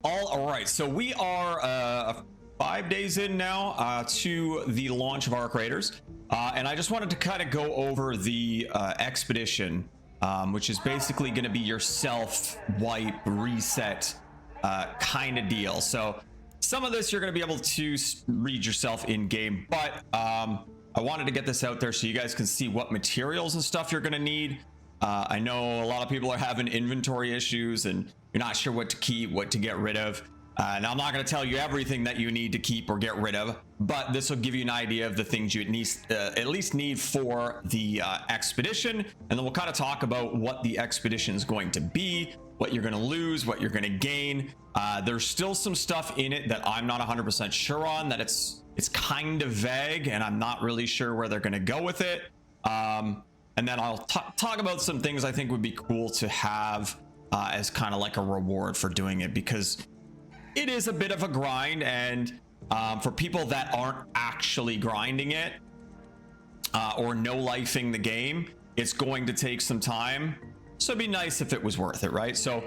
All right, so we are 5 days in now to the launch of Arc Raiders, and I just wanted to kind of go over the expedition, which is basically going to be your self-wipe reset kind of deal. So some of this you're going to be able to read yourself in game, but I wanted to get this out there so you guys can see what materials and stuff you're going to need. I know a lot of people are having inventory issues and you're not sure what to keep, what to get rid of. Now, I'm not going to tell you everything that you need to keep or get rid of, but this will give you an idea of the things you at least need for the expedition. And then we'll kind of talk about what the expedition is going to be, what you're going to lose, what you're going to gain. There's still some stuff in it that I'm not 100% sure on, that it's kind of vague and I'm not really sure where they're going to go with it. And then I'll talk about some things I think would be cool to have as kind of like a reward for doing it, because it is a bit of a grind. And for people that aren't actually grinding it or no-lifing the game, it's going to take some time. So it'd be nice if it was worth it, right? So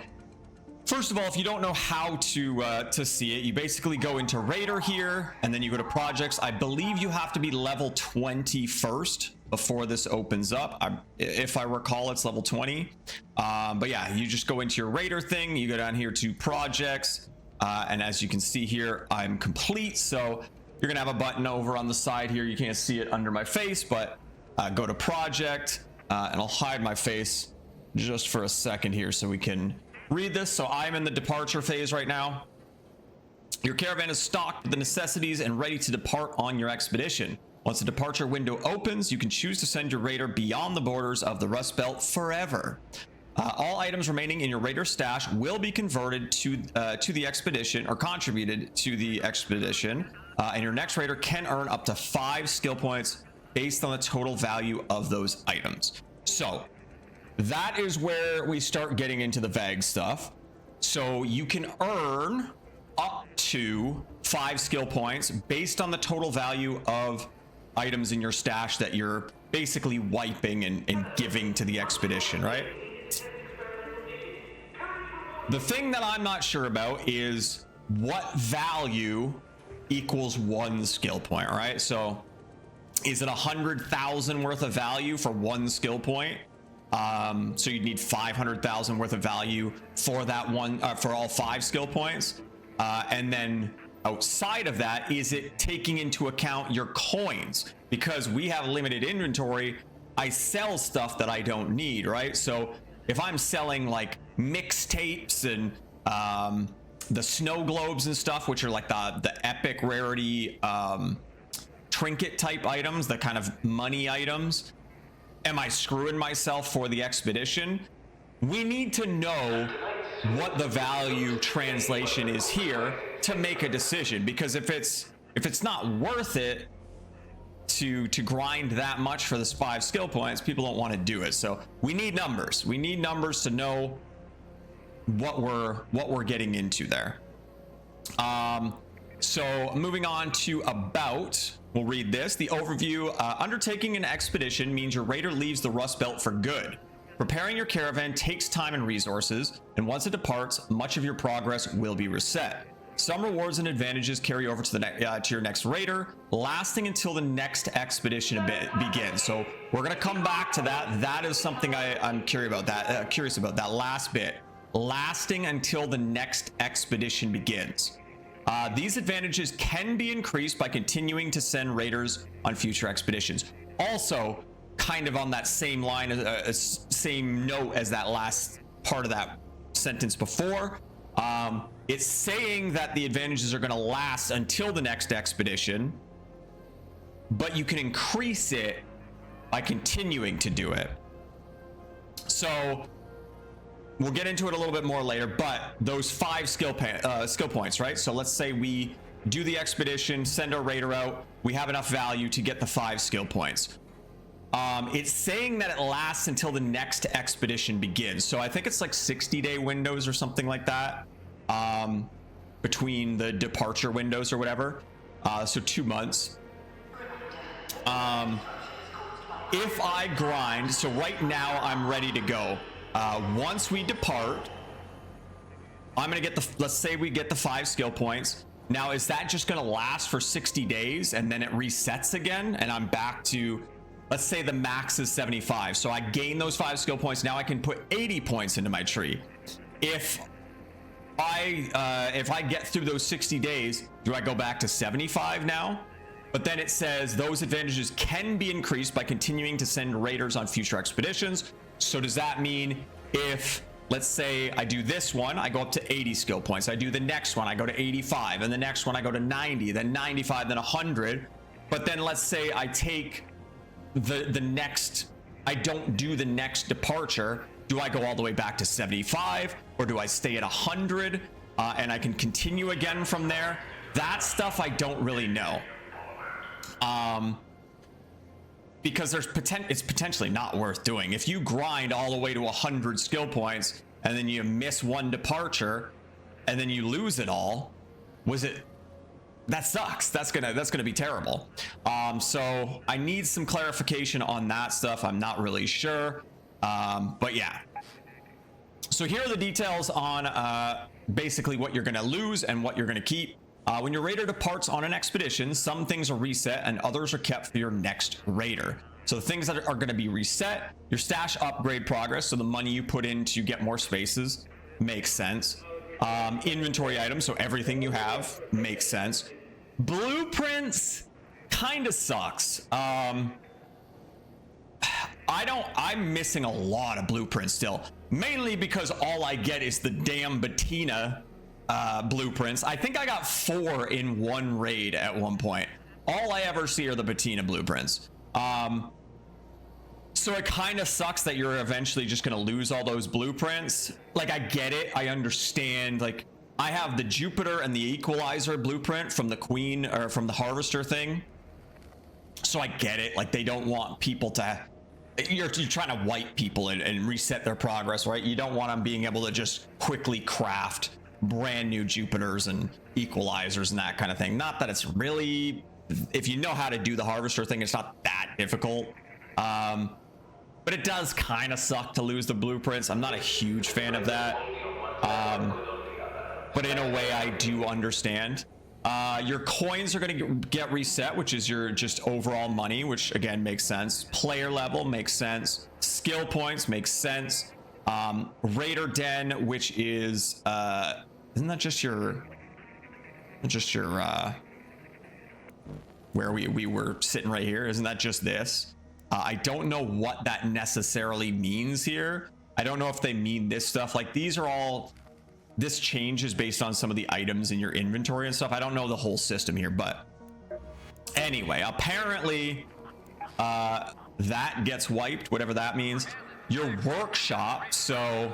first of all, if you don't know how to see it, you basically go into Raider here, and then you go to projects. I believe you have to be level 20 first before this opens up. If I recall, it's level 20. But yeah, you just go into your Raider thing, you go down here to projects, and as you can see here, I'm complete. So you're gonna have a button over on the side here. You can't see it under my face, but go to project, and I'll hide my face just for a second here so we can read this. So I'm in the departure phase right now. Your caravan is stocked with the necessities and ready to depart on your expedition. Once the departure window opens, you can choose to send your raider beyond the borders of the Rust Belt forever. All items remaining in your raider stash will be converted to the expedition, or contributed to the expedition, and your next raider can earn up to 5 skill points based on the total value of those items. So that is where we start getting into the vague stuff. So you can earn up to 5 skill points based on the total value of items in your stash that you're basically wiping and giving to the expedition, right? The thing that I'm not sure about is what value equals 1 skill point, right? So is it 100,000 worth of value for 1 skill point? So you'd need 500,000 worth of value for that one, for all 5 skill points. And then outside of that, is it taking into account your coins? Because we have limited inventory, I sell stuff that I don't need, right? So if I'm selling like mixtapes and the snow globes and stuff, which are like the epic rarity trinket type items, the kind of money items, am I screwing myself for the expedition? We need to know what the value translation is here to make a decision, because if it's not worth it to grind that much for this 5 skill points, people don't want to do it. So we need numbers. We need numbers to know what we're getting into there. So moving on to about, we'll read this. The overview, undertaking an expedition means your raider leaves the Rust Belt for good. Preparing your caravan takes time and resources, and once it departs, much of your progress will be reset. Some rewards and advantages carry over to to your next raider, lasting until the next expedition begins. So we're gonna come back to that. That is something I'm curious about. That last bit, lasting until the next expedition begins. These advantages can be increased by continuing to send raiders on future expeditions. Also, kind of on that same line, same note as that last part of that sentence before, it's saying that the advantages are going to last until the next expedition, but you can increase it by continuing to do it. So we'll get into it a little bit more later, but those 5 skill points, right? So let's say we do the expedition, send our raider out, we have enough value to get the 5 skill points. It's saying that it lasts until the next expedition begins. So I think it's like 60-day windows or something like that, between the departure windows or whatever. So 2 months. If I grind, so right now I'm ready to go. Once we depart, I'm gonna get the, let's say we get the 5 skill points. Now, is that just gonna last for 60 days and then it resets again and I'm back to, let's say the max is 75. So I gain those 5 skill points. Now I can put 80 points into my tree. If I get through those 60 days, do I go back to 75 now? But then it says those advantages can be increased by continuing to send raiders on future expeditions. So does that mean if, let's say I do this one, I go up to 80 skill points. I do the next one, I go to 85, and the next one I go to 90, then 95, then 100. But then let's say I take the next, I don't do the next departure. Do I go all the way back to 75, or do I stay at 100 and I can continue again from there? That stuff I don't really know. Because it's potentially not worth doing. If you grind all the way to 100 skill points and then you miss one departure and then you lose it all, that sucks. That's gonna be terrible. So I need some clarification on that stuff. I'm not really sure. But yeah. So here are the details on basically what you're gonna lose and what you're gonna keep. When your raider departs on an expedition, some things are reset and others are kept for your next raider. So the things that are going to be reset, your stash upgrade progress, so the money you put in to get more spaces, makes sense. Inventory items, so everything you have, makes sense. Blueprints kind of sucks. I'm missing a lot of blueprints still, mainly because all I get is the damn Bettina blueprints. I think I got 4 in one raid at one point. All I ever see are the Bettina blueprints. So it kind of sucks that you're eventually just going to lose all those blueprints. Like, I get it. I understand. Like, I have the Jupiter and the Equalizer blueprint from the Queen, or from the Harvester thing. So I get it. Like, they don't want people to... You're trying to wipe people and reset their progress, right? You don't want them being able to just quickly craft brand new Jupiters and Equalizers and that kind of thing. Not that it's really, if you know how to do the Harvester thing, it's not that difficult. But it does kind of suck to lose the blueprints. I'm not a huge fan of that. But in a way I do understand. Your coins are going to get reset, which is your just overall money, which again makes sense. Player level makes sense. Skill points makes sense. Raider Den, which is isn't that just your where we were sitting right here? Isn't that just this? I don't know what that necessarily means here. I don't know if they mean this stuff. Like, these are all, this changes based on some of the items in your inventory and stuff. I don't know the whole system here, but anyway, apparently that gets wiped, whatever that means. Your workshop, so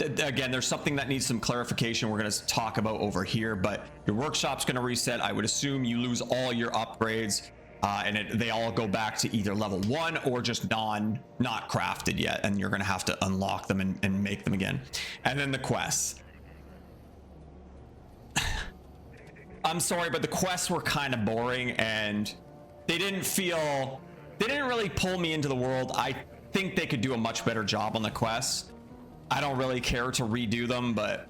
again, there's something that needs some clarification we're going to talk about over here, but your workshop's going to reset. I would assume you lose all your upgrades, and they all go back to either level 1 or just not crafted yet, and you're going to have to unlock them and make them again. And then the quests. I'm sorry, but the quests were kind of boring, and they didn't really pull me into the world. I think they could do a much better job on the quests. I don't really care to redo them, but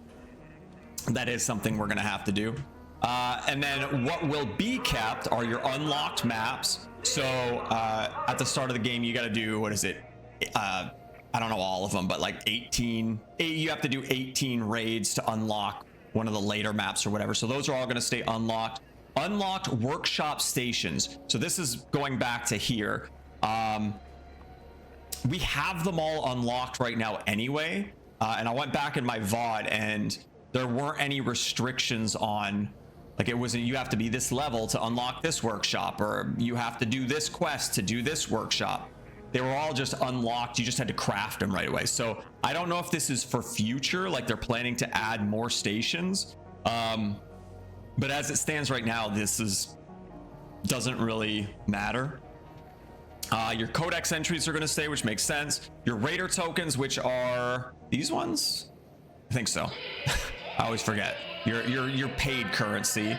that is something we're gonna have to do. And then what will be kept are your unlocked maps. So at the start of the game, you got to do, what is it? I don't know all of them, but like 18. You have to do 18 raids to unlock one of the later maps or whatever. So those are all going to stay unlocked. Unlocked workshop stations. So this is going back to here. We have them all unlocked right now anyway. And I went back in my VOD and there weren't any restrictions on, like, it wasn't, you have to be this level to unlock this workshop, or you have to do this quest to do this workshop. They were all just unlocked. You just had to craft them right away. So I don't know if this is for future, like they're planning to add more stations. But as it stands right now, doesn't really matter. Your codex entries are going to stay, which makes sense. Your raider tokens, which are these ones, I think so. I always forget. Your paid currency.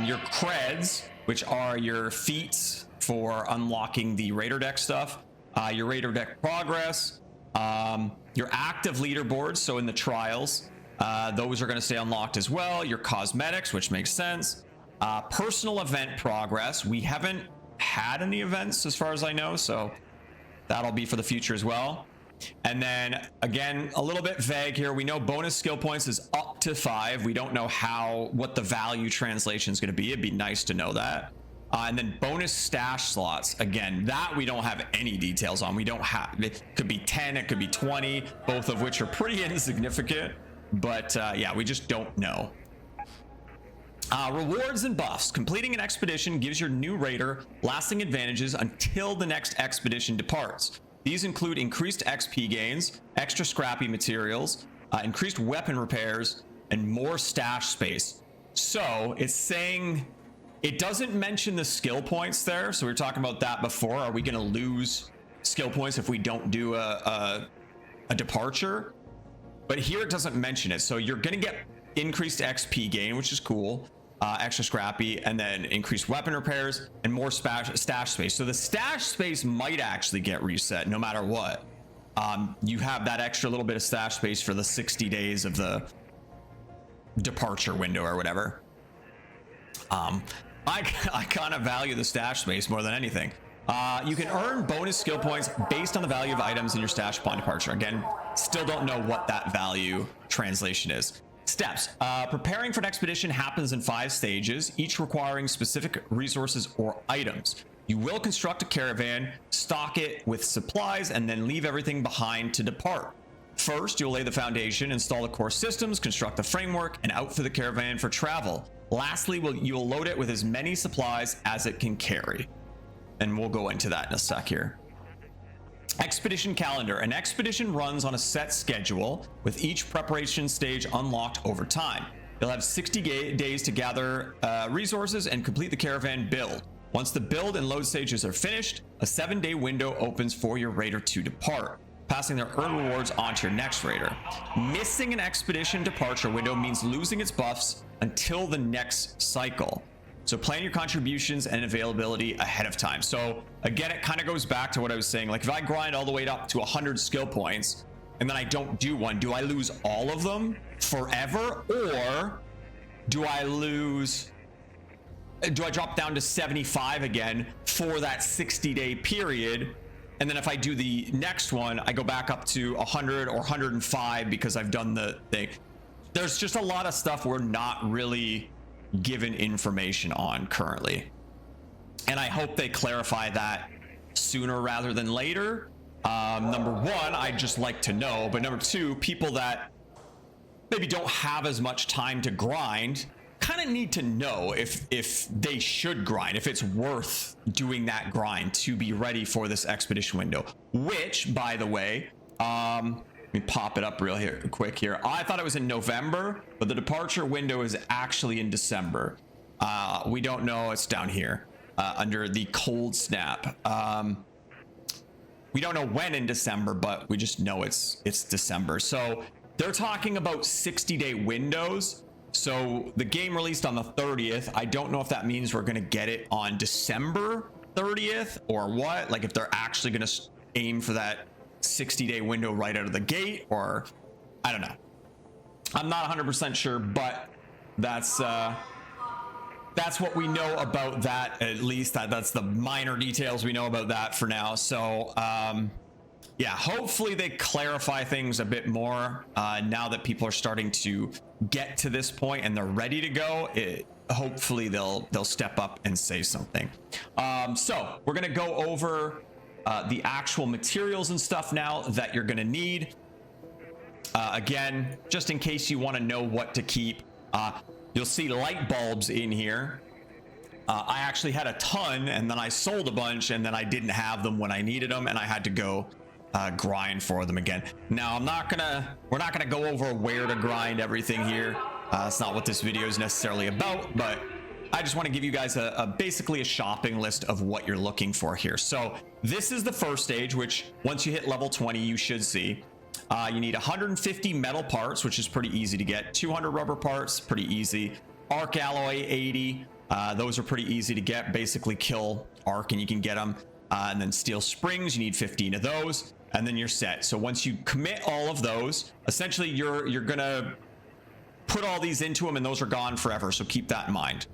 Your creds, which are your feats for unlocking the raider deck stuff. Your raider deck progress. Your active leaderboards, so in the trials, those are going to stay unlocked as well. Your cosmetics, which makes sense. Personal event progress. We haven't had any events as far as I know, so that'll be for the future as well. And then again, a little bit vague here. We know bonus skill points is up to 5. We don't know what the value translation is going to be. It'd be nice to know that. And then bonus stash slots. Again, that we don't have any details on. We don't have, it could be 10, it could be 20, both of which are pretty insignificant. But yeah, we just don't know. Rewards and buffs. Completing an expedition gives your new raider lasting advantages until the next expedition departs. These include increased XP gains, extra scrappy materials, increased weapon repairs, and more stash space. So it's saying it doesn't mention the skill points there. So we were talking about that before. Are we going to lose skill points if we don't do a departure? But here it doesn't mention it. So you're going to get increased XP gain, which is cool. Extra scrappy, and then increased weapon repairs and more stash space. So the stash space might actually get reset no matter what. You have that extra little bit of stash space for the 60 days of the departure window or whatever. I kind of value the stash space more than anything. You can earn bonus skill points based on the value of items in your stash upon departure. Again, still don't know what that value translation is. Steps. Preparing for an expedition happens in 5 stages, each requiring specific resources or items. You will construct a caravan, stock it with supplies, and then leave everything behind to depart. First, you'll lay the foundation, install the core systems, construct the framework, and outfit the caravan for travel. Lastly, you'll load it with as many supplies as it can carry. And we'll go into that in a sec here. Expedition calendar. An expedition runs on a set schedule with each preparation stage unlocked over time. You'll have 60 days to gather resources and complete the caravan build. Once the build and load stages are finished, a 7-day window opens for your raider to depart, passing their earned rewards on to your next raider. Missing an expedition departure window means losing its buffs until the next cycle. So plan your contributions and availability ahead of time. So again, it kind of goes back to what I was saying. Like if I grind all the way up to 100 skill points and then I don't do one, do I lose all of them forever? Or do I drop down to 75 again for that 60-day period? And then if I do the next one, I go back up to 100 or 105 because I've done the thing. There's just a lot of stuff we're not really given information on currently, and I hope they clarify that sooner rather than later. Number one, I'd just like to know, but number two, people that maybe don't have as much time to grind kind of need to know if they should grind, if it's worth doing that grind to be ready for this expedition window, which, by the way, let me pop it up quick here. I thought it was in November, but the departure window is actually in December. We don't know. It's down here under the cold snap. We don't know when in December, but we just know it's December. So they're talking about 60-day windows. So the game released on the 30th. I don't know if that means we're going to get it on December 30th or what. Like if they're actually going to aim for that 60-day window right out of the gate, or I don't know. I'm not 100% sure, but that's what we know about that. At least that's the minor details we know about that for now. So yeah, hopefully they clarify things a bit more now that people are starting to get to this point and they're ready to go. Hopefully they'll step up and say something. So we're gonna go over the actual materials and stuff now that you're gonna need. Again, just in case you want to know what to keep, you'll see light bulbs in here. I actually had a ton, and then I sold a bunch, and then I didn't have them when I needed them, and I had to go grind for them again. Now we're not gonna go over where to grind everything here. That's not what this video is necessarily about, but I just want to give you guys basically a shopping list of what you're looking for here. So this is the first stage, which once you hit level 20, you should see. You need 150 metal parts, which is pretty easy to get. 200 rubber parts, pretty easy. Arc alloy, 80. Those are pretty easy to get. Basically kill arc and you can get them. And then steel springs, you need 15 of those. and then you're set. So once you commit all of those, essentially you're gonna put all these into them, and those are gone forever. So keep that in mind.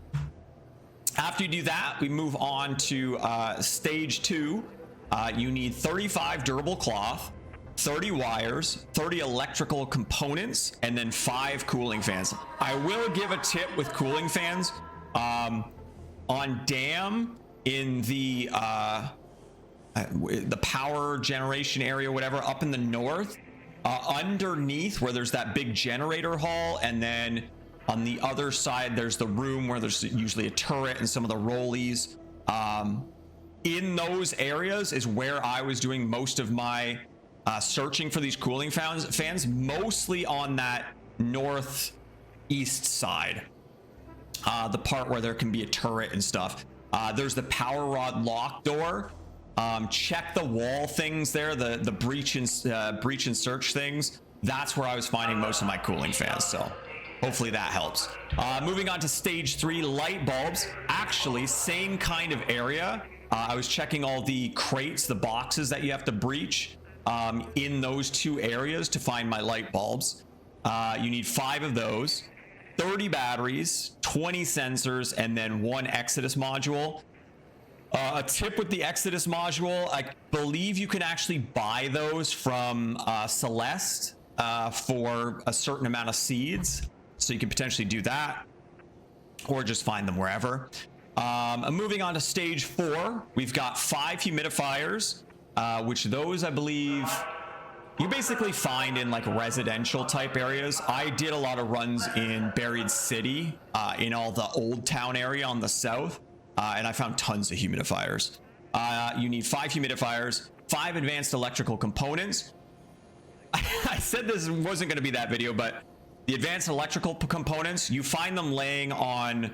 After you do that, we move on to stage 2. You need 35 durable cloth, 30 wires, 30 electrical components, and then 5 cooling fans. I will give a tip with cooling fans. On dam in the power generation area, whatever, up in the north, underneath where there's that big generator hall, and then on the other side there's the room where there's usually a turret and some of the rollies. In those areas is where I was doing most of my searching for these cooling fans, mostly on that northeast side, the part where there can be a turret and stuff. There's the power rod lock door. Check the wall things there, the breach and search things. That's where I was finding most of my cooling fans, so hopefully that helps. Moving on to stage 3, light bulbs. Actually, same kind of area. I was checking all the crates, the boxes that you have to breach in those 2 areas to find my light bulbs. You need 5 of those, 30 batteries, 20 sensors, and then 1 Exodus module. A tip with the Exodus module, I believe you can actually buy those from Celeste for a certain amount of seeds. So you can potentially do that, or just find them wherever. Moving on to stage 4, we've got 5 humidifiers, which those I believe you basically find in like residential type areas. I did a lot of runs in Buried City, in all the old town area on the south, and I found tons of humidifiers. You need 5 humidifiers, 5 advanced electrical components. I said this wasn't going to be that video, but the advanced electrical components, you find them laying on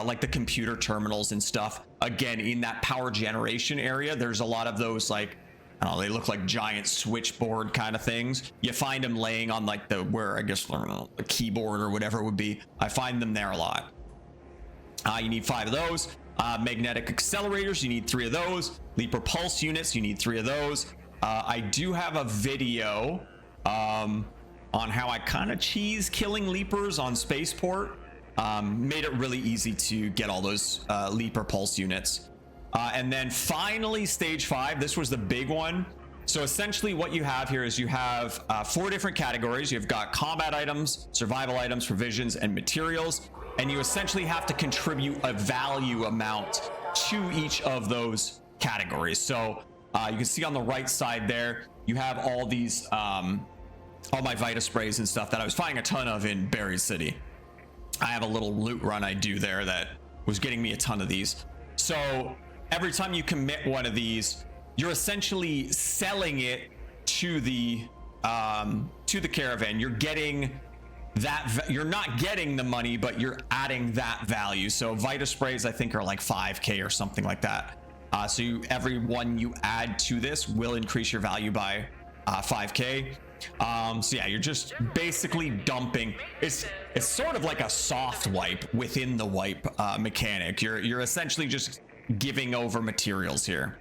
like the computer terminals and stuff. Again, in that power generation area, there's a lot of those, like, I don't know, they look like giant switchboard kind of things. You find them laying on like where I guess, I don't know, the keyboard or whatever it would be. I find them there a lot. You need 5 of those. Magnetic accelerators, you need 3 of those. Leaper pulse units, you need 3 of those. I do have a video on how I kind of cheese killing leapers on Spaceport. Made it really easy to get all those leaper pulse units. And then finally, stage 5, this was the big one. So essentially what you have here is you have 4 different categories. You've got combat items, survival items, provisions, and materials. And you essentially have to contribute a value amount to each of those categories. So you can see on the right side there, you have all these, all my Vita sprays and stuff that I was finding a ton of in Buried City. I have a little loot run I do there that was getting me a ton of these. So every time you commit one of these, you're essentially selling it to the caravan. You're getting that, you're not getting the money, but you're adding that value. So Vita sprays, I think, are like 5k or something like that. So every one you add to this will increase your value by 5k. So yeah, you're just basically dumping. It's sort of like a soft wipe within the wipe mechanic. You're essentially just giving over materials here.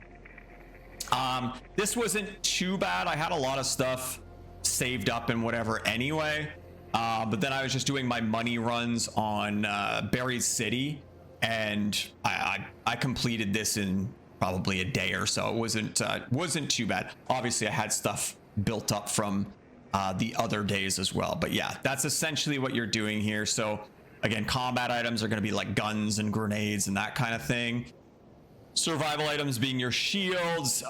This wasn't too bad. I had a lot of stuff saved up and whatever anyway. But then I was just doing my money runs on Buried City, and I completed this in probably a day or so. It wasn't too bad. Obviously, I had stuff built up from the other days as well. But yeah, that's essentially what you're doing here. So again, combat items are going to be like guns and grenades and that kind of thing. Survival items being your shields,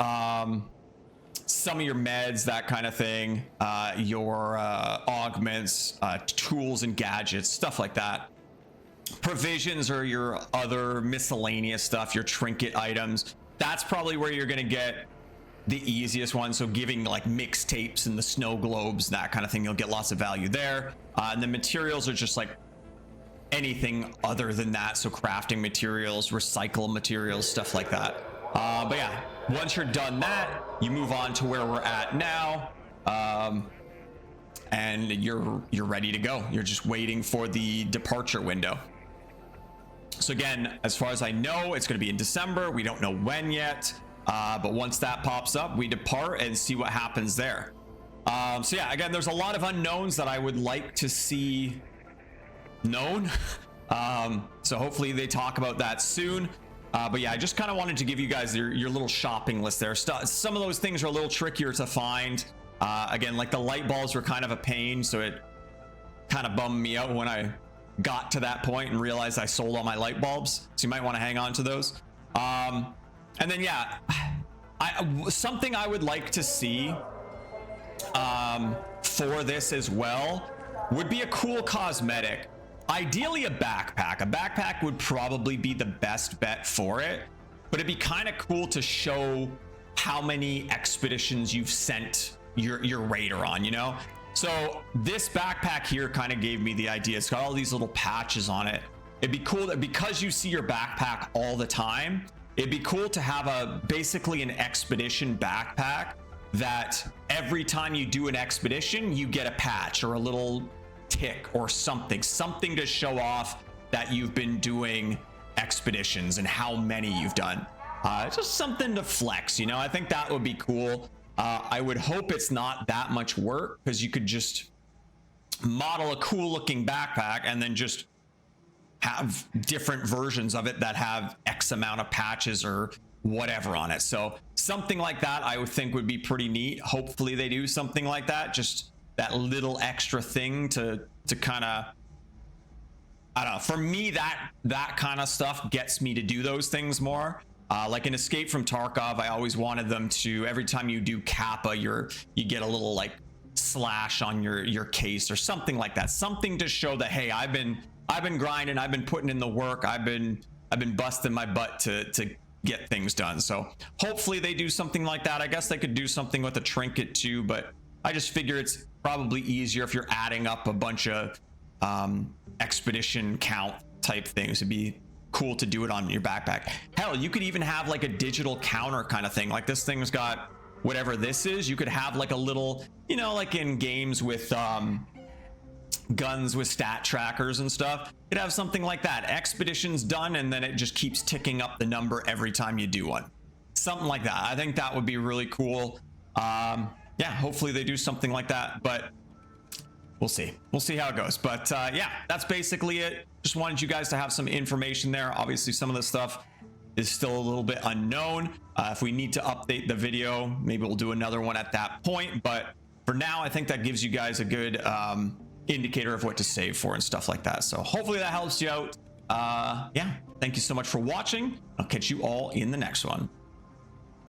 some of your meds, that kind of thing, your augments, tools and gadgets, stuff like that. Provisions are your other miscellaneous stuff, your trinket items. That's probably where you're going to get the easiest one. So giving like mixtapes and the snow globes, that kind of thing, you'll get lots of value there. And the materials are just like anything other than that. So crafting materials, recycle materials, stuff like that. But yeah, once you're done that, you move on to where we're at now. And you're ready to go. You're just waiting for the departure window. So again, as far as I know, it's going to be in December. We don't know when yet. But once that pops up, we depart and see what happens there. So yeah, again, there's a lot of unknowns that I would like to see known. So hopefully they talk about that soon. But yeah, I just kind of wanted to give you guys your little shopping list there. Some of those things are a little trickier to find. Again, like the light bulbs were kind of a pain, so it kind of bummed me out when I got to that point and realized I sold all my light bulbs. So you might want to hang on to those. And then yeah, something I would like to see for this as well would be a cool cosmetic. Ideally a backpack. A backpack would probably be the best bet for it, but it'd be kind of cool to show how many expeditions you've sent your raider on, you know? So this backpack here kind of gave me the idea. It's got all these little patches on it. It'd be cool that because you see your backpack all the time, it'd be cool to have basically an expedition backpack that every time you do an expedition, you get a patch or a little tick or something to show off that you've been doing expeditions and how many you've done. Just something to flex, you know? I think that would be cool. I would hope it's not that much work, because you could just model a cool looking backpack and then just have different versions of it that have X amount of patches or whatever on it. So something like that I would think would be pretty neat. Hopefully they do something like that, just that little extra thing to kind of, I don't know, for me that kind of stuff gets me to do those things more. Like in Escape from Tarkov, I always wanted them to, every time you do Kappa, you get a little like slash on your case or something like that, something to show that, hey, I've been grinding, I've been putting in the work, I've been busting my butt to get things done. So hopefully they do something like that. I guess they could do something with a trinket too, but I just figure it's probably easier if you're adding up a bunch of expedition count type things. It'd be cool to do it on your backpack. Hell, you could even have like a digital counter kind of thing. Like this thing's got whatever this is. You could have like a little, you know, like in games with guns with stat trackers and stuff, you'd have something like that. Expeditions done, and then it just keeps ticking up the number every time you do one. Something like that. I think that would be really cool. Yeah, hopefully they do something like that, but we'll see. We'll see how it goes. But yeah, that's basically it. Just wanted you guys to have some information there. Obviously, some of the stuff is still a little bit unknown. If we need to update the video, maybe we'll do another one at that point. But for now, I think that gives you guys a good indicator of what to save for and stuff like that. So hopefully that helps you out. Yeah, thank you so much for watching. I'll catch you all in the next one.